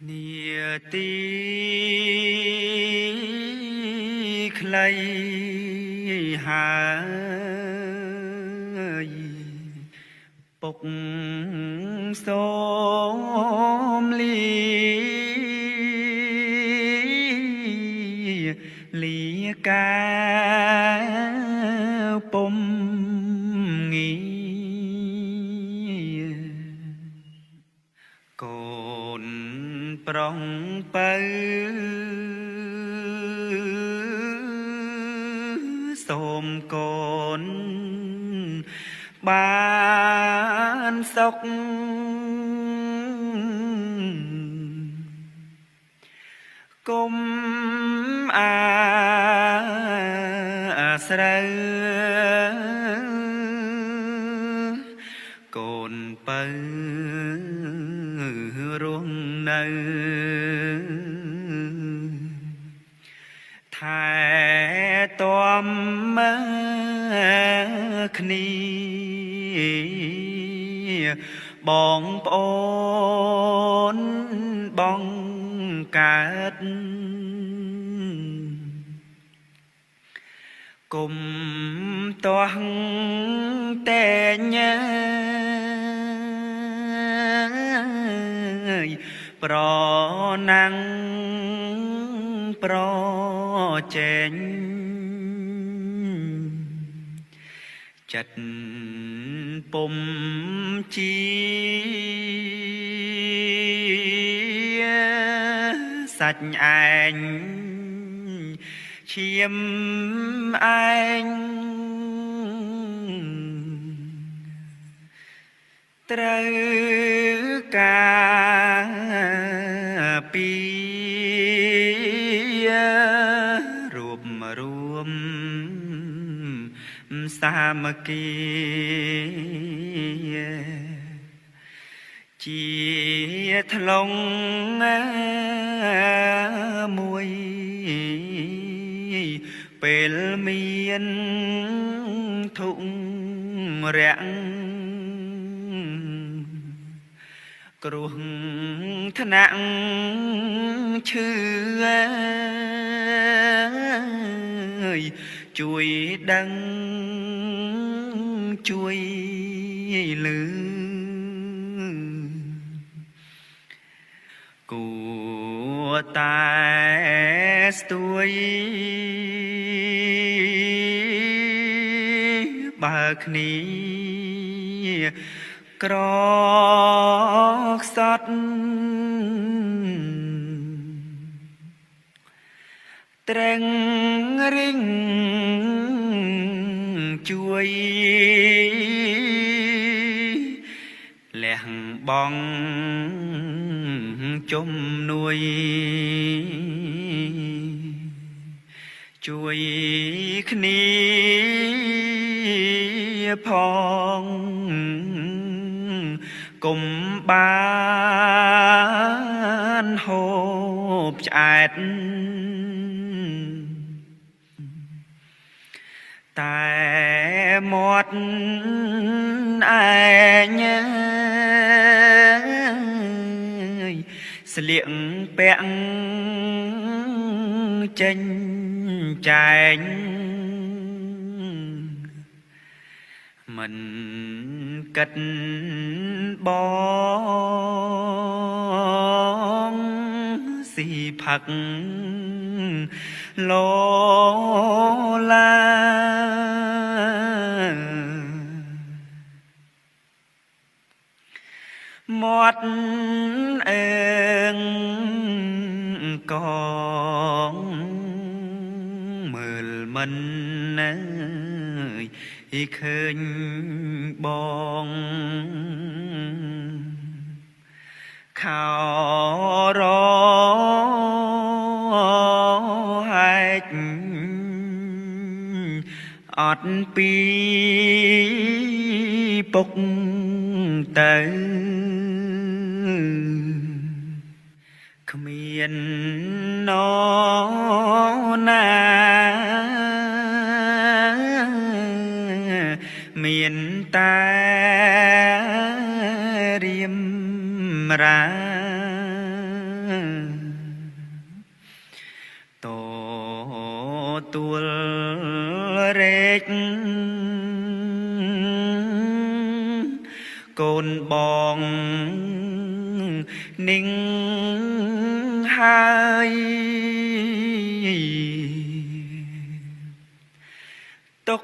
នាទីខ្លីហើយពុកសូមលីកាពុំងាកូនប្រុងបើសូមកូនបានសុខគុំអាស្រូវកូនបើរស់នៅថែទាំមើគ្នាបងប្អូនបងកើតគុំទាស់តែញ៉ាយប្រណាំងប្រជែងចិត្តពុំជាសាច់ឯងឈាមឯងត្រូវការពីរួមសាមគ្គីជាថ្លុងមួយពេលមានធុងរាំងគ្រោះថ្នាក់ឈឺជួយដឹងជួយលឺគួរតែស្ទួយបើគ្នាក្រខ្សត់ត្រែងរិងជួយលះបង់ជំនួយជួយគ្នាផងគុំបានហូបឆ្អែតតែមាត់ឯងស្លៀកពាក់ចេញចែងមិនគិតបងស៊ីផឹកលោឡាមាត់អើងកងមើលមិនណាយឃើញបងខោរហែកអត់ពីពុកទៅគ្មាននរណាមានតែរៀមរា ទួលរែកកូនបងនិងហើយទុក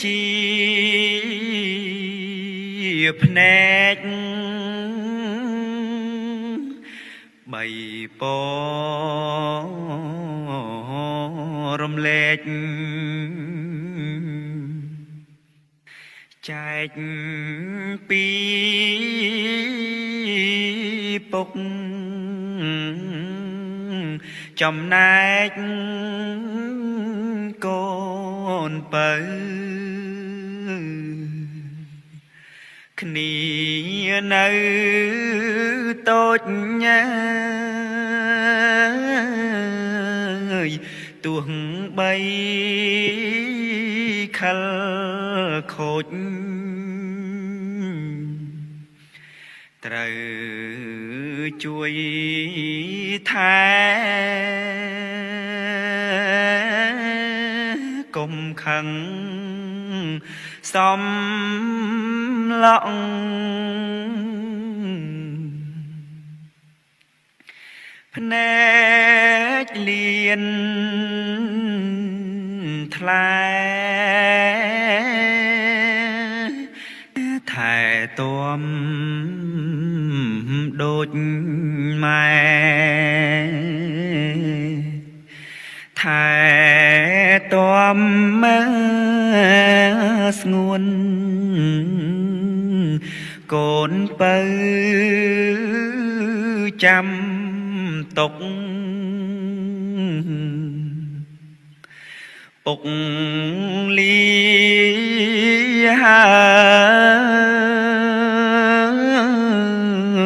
ជាភ្នែកបីពរំលែកចែកពីពុកចំណែកកូនបើគ្នានៅតូចញ៉ាយទោះបីខលខូចត្រូវជួយថែកុំខឹងសំឡងភ្នែកលៀនថ្លែថែទាំដូចម៉ែថែទាំមើស្ងួនកូនបើចាំទុកពុកលីហើ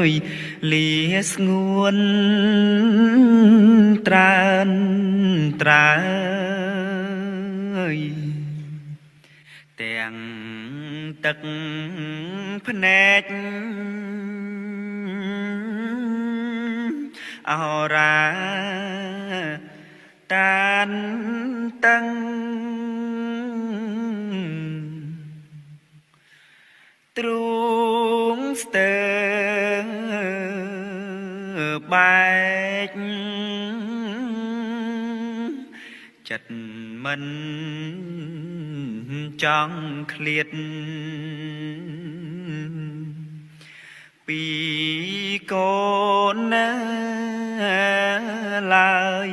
យលាស្ងួនត្រើនត្រើយទាំងទឹកភ្នែកអរាតានតឹងទ្រូងស្ទើបែកចិត្តមិនចង់ឃ្លាតពីកូនណាឡើយ